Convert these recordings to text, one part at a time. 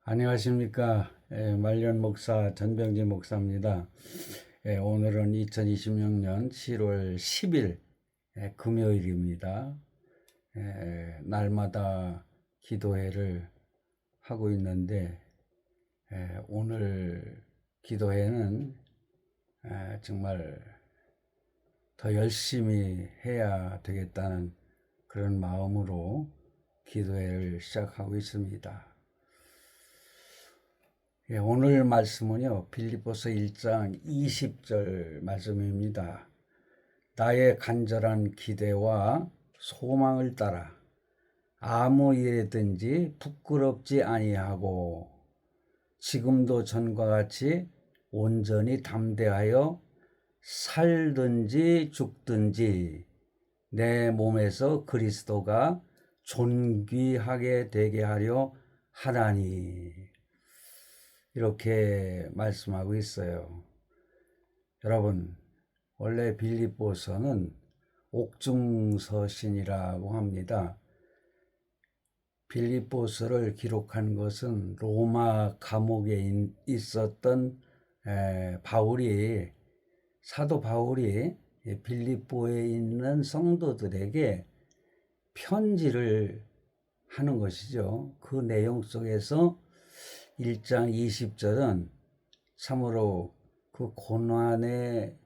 안녕하십니까. 말년 목사 전병진 목사입니다. 오늘은 2026년 7월 10일 금요일입니다. 날마다 기도회를 하고 있는데 오늘 기도회는 정말 더 열심히 해야 되겠다는 그런 마음으로 기도회를 시작하고 있습니다. 오늘 말씀은요, 빌립보서 1장 20절 말씀입니다. 나의 간절한 기대와 소망을 따라 아무 일에든지 부끄럽지 아니하고 지금도 전과 같이 온전히 담대하여 살든지 죽든지 내 몸에서 그리스도가 존귀하게 되게 하려 하나니. 이렇게 말씀하고 있어요. 여러분, 원래 빌립보서는 옥중서신이라고 합니다. 빌립보서를 기록한 것은 로마 감옥에 있었던 사도 바울이 빌립보에 있는 성도들에게 편지를 하는 것이죠. 그 내용 속에서 1장 20절은 참으로 그 고난의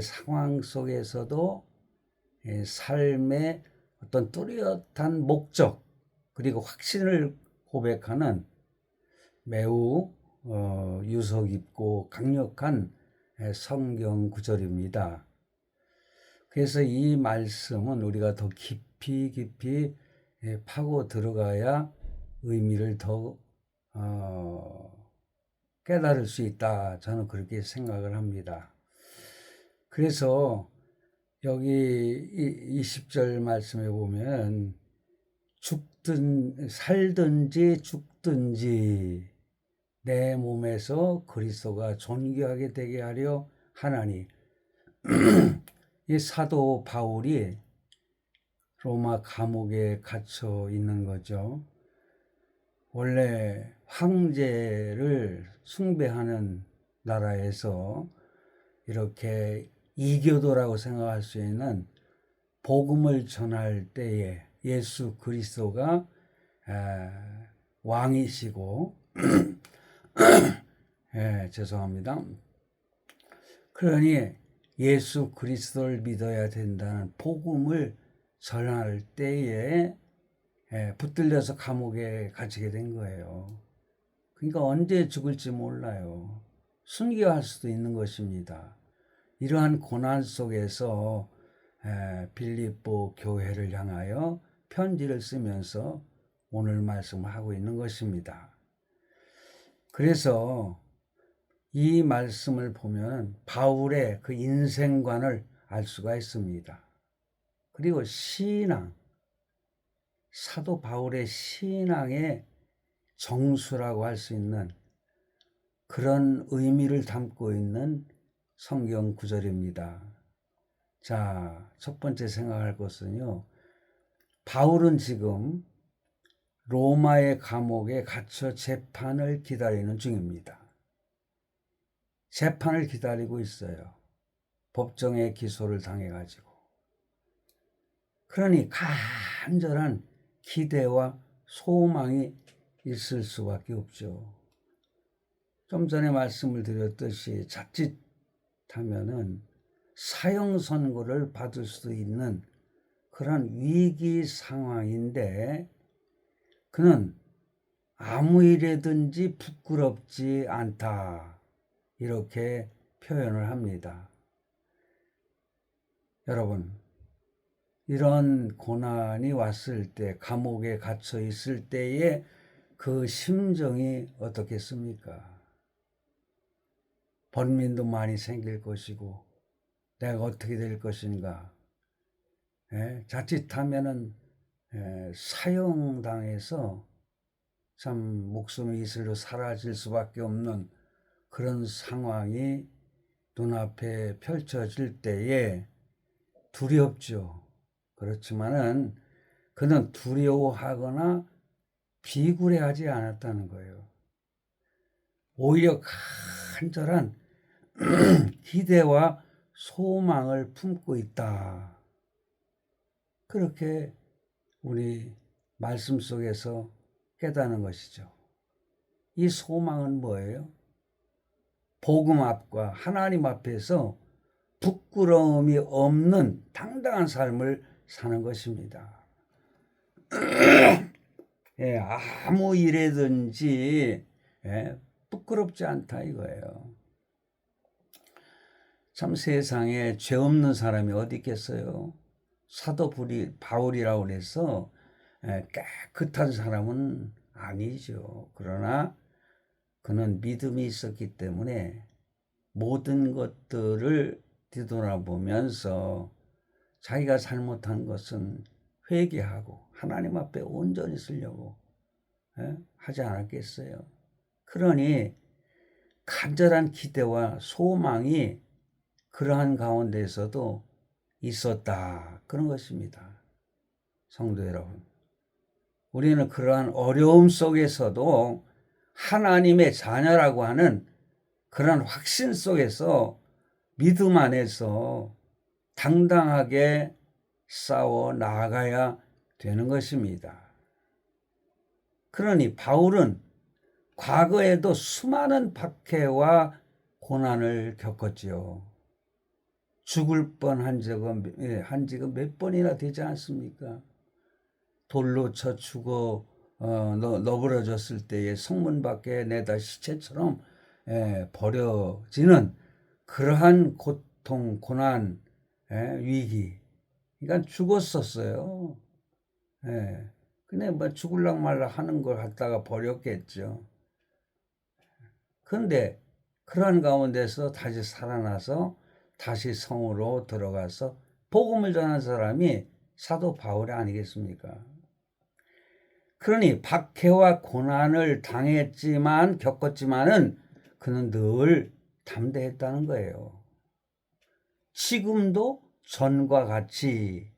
상황 속에서도 삶의 어떤 뚜렷한 목적 그리고 확신을 고백하는 매우 유서 깊고 강력한 성경 구절입니다. 그래서 이 말씀은 우리가 더 깊이 파고 들어가야 의미를 더 깨달을 수 있다. 저는 그렇게 생각을 합니다. 그래서 여기 20절 말씀에 보면 살든지 죽든지 내 몸에서 그리스도가 존귀하게 되게 하려 하나니. 이 사도 바울이 로마 감옥에 갇혀 있는 거죠. 원래 황제를 숭배하는 나라에서 이렇게 이교도라고 생각할 수 있는 복음을 전할 때에 예수 그리스도가 왕이시고 죄송합니다. 그러니 예수 그리스도를 믿어야 된다는 복음을 전할 때에 붙들려서 감옥에 갇히게 된 거예요. 그러니까 언제 죽을지 몰라요. 순교할 수도 있는 것입니다. 이러한 고난 속에서 빌립보 교회를 향하여 편지를 쓰면서 오늘 말씀을 하고 있는 것입니다. 그래서 이 말씀을 보면 바울의 그 인생관을 알 수가 있습니다. 그리고 사도 바울의 신앙의 정수라고 할 수 있는 그런 의미를 담고 있는 성경 구절입니다. 자, 첫 번째 생각할 것은요. 바울은 지금 로마의 감옥에 갇혀 재판을 기다리는 중입니다. 재판을 기다리고 있어요. 법정에 기소를 당해가지고. 그러니 간절한 기대와 소망이 있을 수밖에 없죠. 좀 전에 말씀을 드렸듯이 자칫하면은 사형 선고를 받을 수도 있는 그런 위기 상황인데 그는 아무 일에든지 부끄럽지 않다. 이렇게 표현을 합니다. 여러분, 이런 고난이 왔을 때, 감옥에 갇혀 있을 때의 그 심정이 어떻겠습니까? 번민도 많이 생길 것이고, 내가 어떻게 될 것인가? 자칫하면은 사형당해서 참 목숨이 이슬로 사라질 수밖에 없는 그런 상황이 눈앞에 펼쳐질 때에 두렵죠. 그렇지만은 그는 두려워하거나 비굴해하지 않았다는 거예요. 오히려 간절한 기대와 소망을 품고 있다. 그렇게 우리 말씀 속에서 깨닫는 것이죠. 이 소망은 뭐예요? 복음 앞과 하나님 앞에서 부끄러움이 없는 당당한 삶을 사는 것입니다. 예, 아무 일에든지 부끄럽지 않다 이거예요. 참 세상에 죄 없는 사람이 어디 있겠어요? 사도 바울이라고 그래서 깨끗한 사람은 아니죠. 그러나 그는 믿음이 있었기 때문에 모든 것들을 뒤돌아보면서 자기가 잘못한 것은 회개하고 하나님 앞에 온전히 쓰려고 하지 않았겠어요. 그러니 간절한 기대와 소망이 그러한 가운데에서도 있었다. 그런 것입니다. 성도 여러분, 우리는 그러한 어려움 속에서도 하나님의 자녀라고 하는 그런 확신 속에서 믿음 안에서 당당하게 싸워 나아가야 되는 것입니다. 그러니 바울은 과거에도 수많은 박해와 고난을 겪었지요. 죽을 뻔한 지가 몇 번이나 되지 않습니까? 돌로 쳐 죽어 너부러졌을 때에 성문 밖에 내다 시체처럼 버려지는 그러한 고통, 고난, 위기. 그러니까 죽었었어요. 근데 뭐 죽을락 말락 하는 걸 갖다가 버렸겠죠. 그런데 그러한 가운데서 다시 살아나서 다시 성으로 들어가서 복음을 전한 사람이 사도 바울이 아니겠습니까? 그러니 박해와 고난을 겪었지만은 그는 늘 담대했다는 거예요. 지금도 전과 같이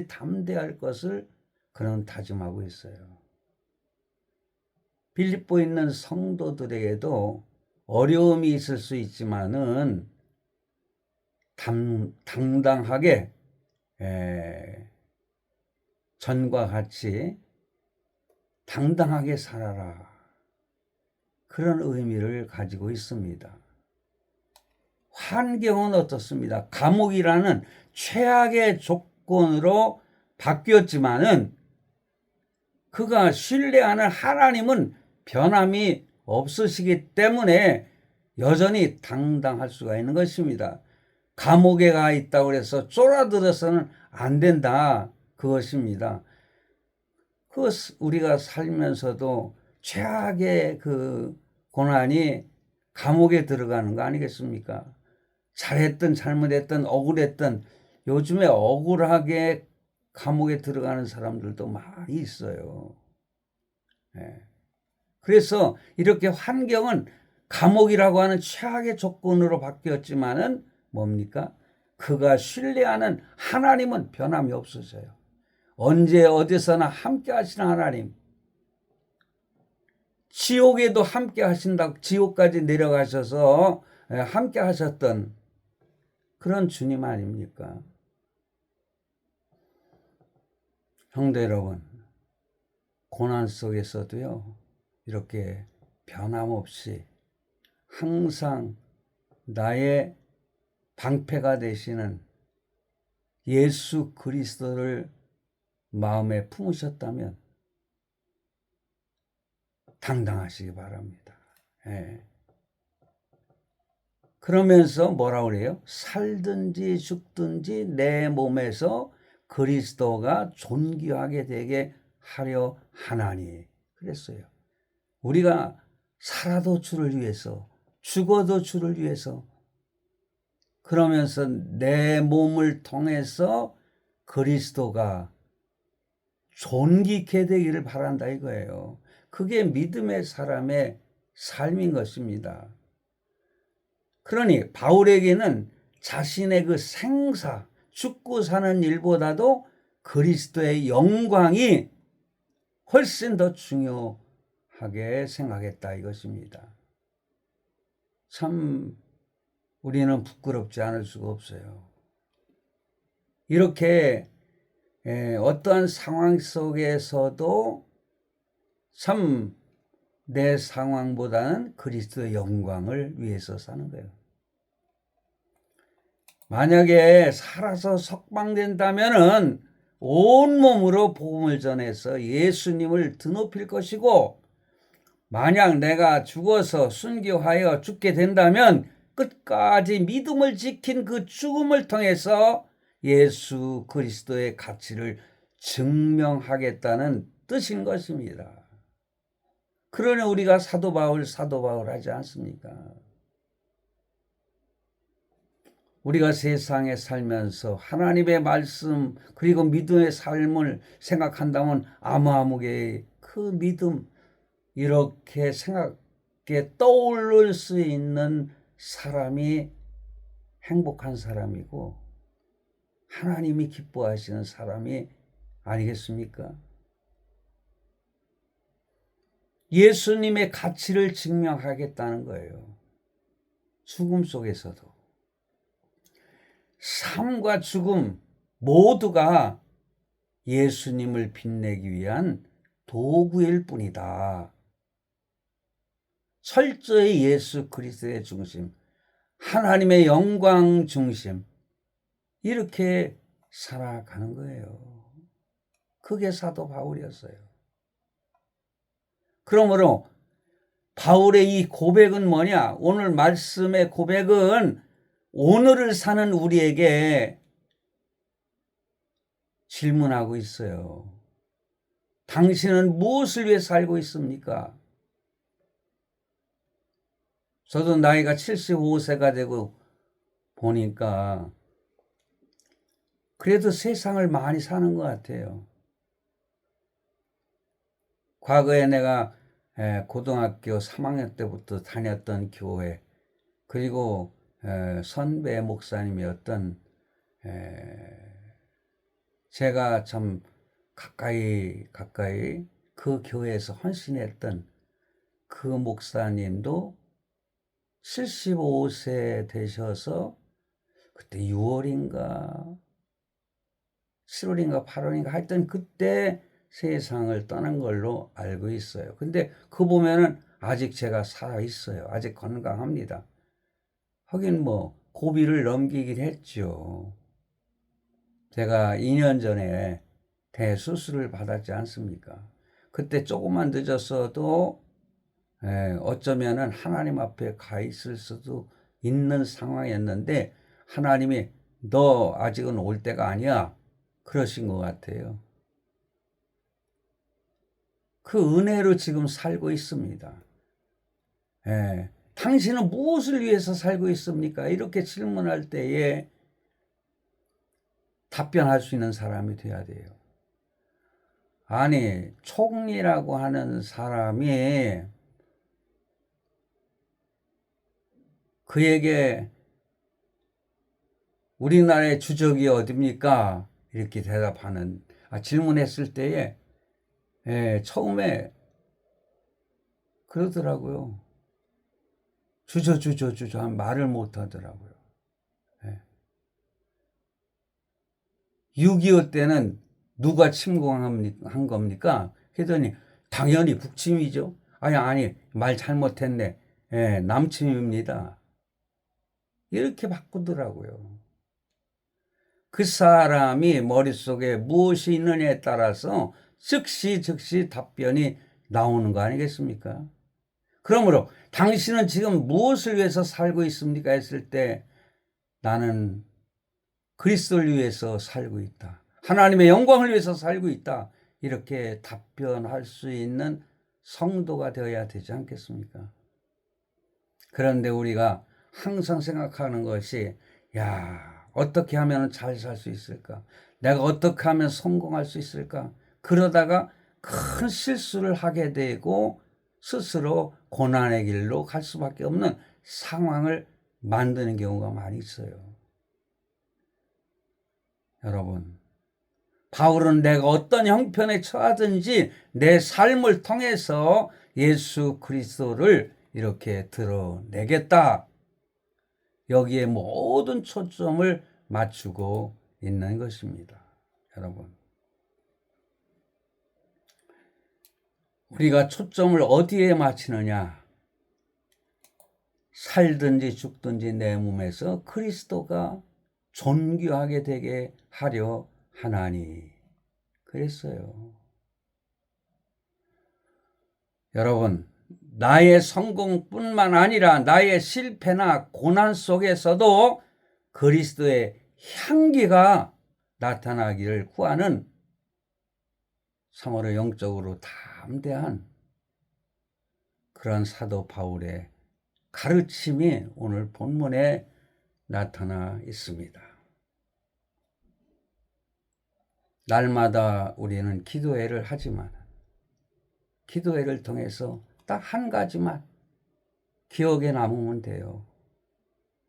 담대할 것을 그는 다짐하고 있어요. 빌립보에 있는 성도들에게도 어려움이 있을 수 있지만은 당당하게 전과 같이 당당하게 살아라. 그런 의미를 가지고 있습니다. 환경은 어떻습니다? 감옥이라는 최악의 조건으로 바뀌었지만은 그가 신뢰하는 하나님은 변함이 없으시기 때문에 여전히 당당할 수가 있는 것입니다. 감옥에 가 있다고 해서 쫄아들어서는 안 된다. 그것입니다. 우리가 살면서도 최악의 그 고난이 감옥에 들어가는 거 아니겠습니까? 잘했든 잘못했든 억울했든 요즘에 억울하게 감옥에 들어가는 사람들도 많이 있어요. 그래서 이렇게 환경은 감옥이라고 하는 최악의 조건으로 바뀌었지만은 뭡니까? 그가 신뢰하는 하나님은 변함이 없으셔요. 언제 어디서나 함께 하시는 하나님. 지옥에도 함께 하신다고 지옥까지 내려가셔서 함께 하셨던 그런 주님 아닙니까? 성도 여러분, 고난 속에서도요, 이렇게 변함없이 항상 나의 방패가 되시는 예수 그리스도를 마음에 품으셨다면 당당하시기 바랍니다. 그러면서 뭐라고 그래요? 살든지 죽든지 내 몸에서 그리스도가 존귀하게 되게 하려 하나니. 그랬어요. 우리가 살아도 주를 위해서, 죽어도 주를 위해서, 그러면서 내 몸을 통해서 그리스도가 존귀케 되기를 바란다 이거예요. 그게 믿음의 사람의 삶인 것입니다. 그러니 바울에게는 자신의 그 생사, 죽고 사는 일보다도 그리스도의 영광이 훨씬 더 중요하게 생각했다 이것입니다. 참 우리는 부끄럽지 않을 수가 없어요. 이렇게 어떠한 상황 속에서도 참 내 상황보다는 그리스도의 영광을 위해서 사는 거예요. 만약에 살아서 석방된다면은 온몸으로 복음을 전해서 예수님을 드높일 것이고, 만약 내가 죽어서 순교하여 죽게 된다면 끝까지 믿음을 지킨 그 죽음을 통해서 예수 그리스도의 가치를 증명하겠다는 뜻인 것입니다. 그러니 우리가 사도 바울 하지 않습니까? 우리가 세상에 살면서 하나님의 말씀 그리고 믿음의 삶을 생각한다면 아무개 그 믿음 이렇게 생각에 떠오를 수 있는 사람이 행복한 사람이고 하나님이 기뻐하시는 사람이 아니겠습니까? 예수님의 가치를 증명하겠다는 거예요. 죽음 속에서도. 삶과 죽음 모두가 예수님을 빛내기 위한 도구일 뿐이다. 철저히 예수 그리스도의 중심, 하나님의 영광 중심, 이렇게 살아가는 거예요. 그게 사도 바울이었어요. 그러므로 바울의 이 고백은 뭐냐? 오늘 말씀의 고백은 오늘을 사는 우리에게 질문하고 있어요. 당신은 무엇을 위해 살고 있습니까? 저도 나이가 75세가 되고 보니까 그래도 세상을 많이 사는 것 같아요. 과거에 내가 고등학교 3학년 때부터 다녔던 교회, 그리고 선배 목사님이었던 제가 참 가까이 그 교회에서 헌신했던 그 목사님도 75세 되셔서 그때 6월인가 7월인가 8월인가 하여튼 그때 세상을 떠난 걸로 알고 있어요. 근데 그거 보면은 아직 제가 살아 있어요. 아직 건강합니다. 하긴 뭐 고비를 넘기긴 했죠. 제가 2년 전에 대수술을 받았지 않습니까? 그때 조금만 늦었어도 어쩌면은 하나님 앞에 가 있을 수도 있는 상황이었는데 하나님이 너 아직은 올 때가 아니야 그러신 것 같아요. 그 은혜로 지금 살고 있습니다. 당신은 무엇을 위해서 살고 있습니까? 이렇게 질문할 때에 답변할 수 있는 사람이 돼야 돼요. 아니, 총리라고 하는 사람이 그에게 우리나라의 주적이 어딥니까? 이렇게 대답하는, 질문했을 때에, 처음에 그러더라고요. 주저 말을 못 하더라고요. 6.25 때는 누가 침공한 겁니까? 그랬더니 당연히 북침이죠. 아니 말 잘못했네. 남침입니다. 이렇게 바꾸더라고요. 그 사람이 머릿속에 무엇이 있느냐에 따라서 즉시 답변이 나오는 거 아니겠습니까? 그러므로 당신은 지금 무엇을 위해서 살고 있습니까? 했을 때 나는 그리스도를 위해서 살고 있다. 하나님의 영광을 위해서 살고 있다. 이렇게 답변할 수 있는 성도가 되어야 되지 않겠습니까? 그런데 우리가 항상 생각하는 것이 어떻게 하면 잘 살 수 있을까? 내가 어떻게 하면 성공할 수 있을까? 그러다가 큰 실수를 하게 되고 스스로 고난의 길로 갈 수밖에 없는 상황을 만드는 경우가 많이 있어요. 여러분, 바울은 내가 어떤 형편에 처하든지 내 삶을 통해서 예수 그리스도를 이렇게 드러내겠다. 여기에 모든 초점을 맞추고 있는 것입니다. 여러분, 우리가 초점을 어디에 맞추느냐? 살든지 죽든지 내 몸에서 그리스도가 존귀하게 되게 하려 하나니. 그랬어요. 여러분, 나의 성공뿐만 아니라 나의 실패나 고난 속에서도 그리스도의 향기가 나타나기를 구하는 참으로 영적으로 담대한 그런 사도 바울의 가르침이 오늘 본문에 나타나 있습니다. 날마다 우리는 기도회를 하지만 기도회를 통해서 딱 한 가지만 기억에 남으면 돼요.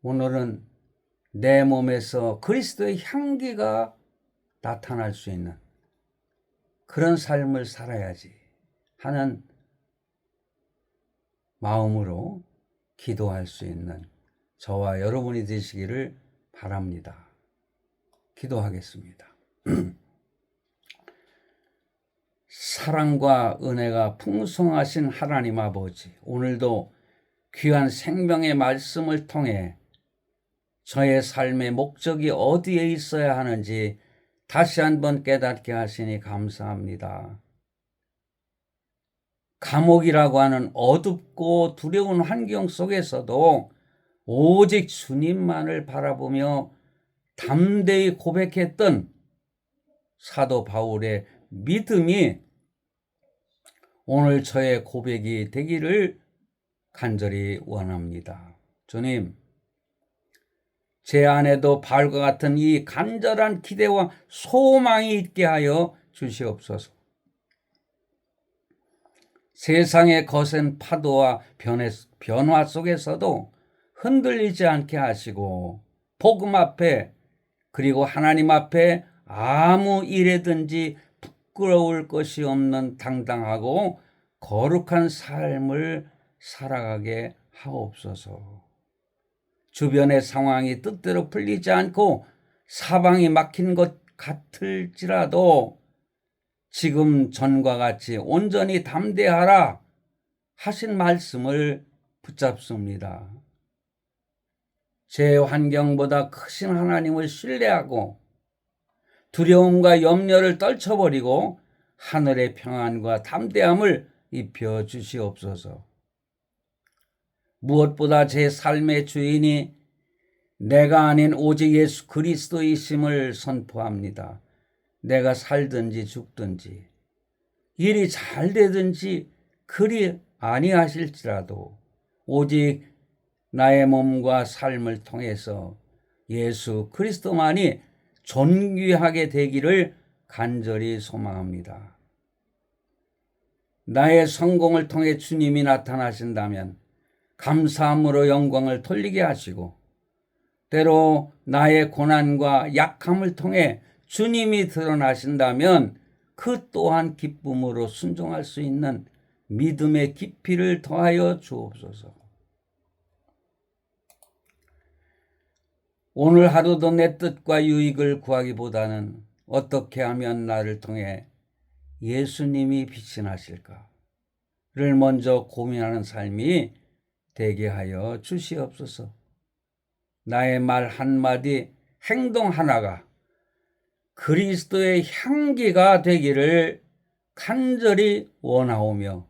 오늘은 내 몸에서 그리스도의 향기가 나타날 수 있는 그런 삶을 살아야지 하는 마음으로 기도할 수 있는 저와 여러분이 되시기를 바랍니다. 기도하겠습니다. 사랑과 은혜가 풍성하신 하나님 아버지, 오늘도 귀한 생명의 말씀을 통해 저의 삶의 목적이 어디에 있어야 하는지 다시 한번 깨닫게 하시니 감사합니다. 감옥이라고 하는 어둡고 두려운 환경 속에서도 오직 주님만을 바라보며 담대히 고백했던 사도 바울의 믿음이 오늘 저의 고백이 되기를 간절히 원합니다. 주님, 제 안에도 바울과 같은 이 간절한 기대와 소망이 있게 하여 주시옵소서. 세상의 거센 파도와 변화 속에서도 흔들리지 않게 하시고 복음 앞에 그리고 하나님 앞에 아무 일에든지 부끄러울 것이 없는 당당하고 거룩한 삶을 살아가게 하옵소서. 주변의 상황이 뜻대로 풀리지 않고 사방이 막힌 것 같을지라도 지금 전과 같이 온전히 담대하라 하신 말씀을 붙잡습니다. 제 환경보다 크신 하나님을 신뢰하고 두려움과 염려를 떨쳐버리고 하늘의 평안과 담대함을 입혀 주시옵소서. 무엇보다 제 삶의 주인이 내가 아닌 오직 예수 그리스도이심을 선포합니다. 내가 살든지 죽든지 일이 잘 되든지 그리 아니하실지라도 오직 나의 몸과 삶을 통해서 예수 그리스도만이 존귀하게 되기를 간절히 소망합니다. 나의 성공을 통해 주님이 나타나신다면 감사함으로 영광을 돌리게 하시고 때로 나의 고난과 약함을 통해 주님이 드러나신다면 그 또한 기쁨으로 순종할 수 있는 믿음의 깊이를 더하여 주옵소서. 오늘 하루도 내 뜻과 유익을 구하기보다는 어떻게 하면 나를 통해 예수님이 빛이 나실까를 먼저 고민하는 삶이 되게 하여 주시옵소서. 나의 말 한마디, 행동 하나가 그리스도의 향기가 되기를 간절히 원하오며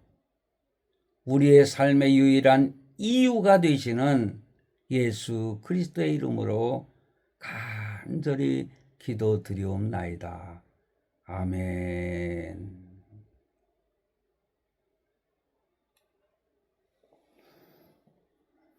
우리의 삶의 유일한 이유가 되시는 예수 그리스도의 이름으로 간절히 기도드리옵나이다. 아멘.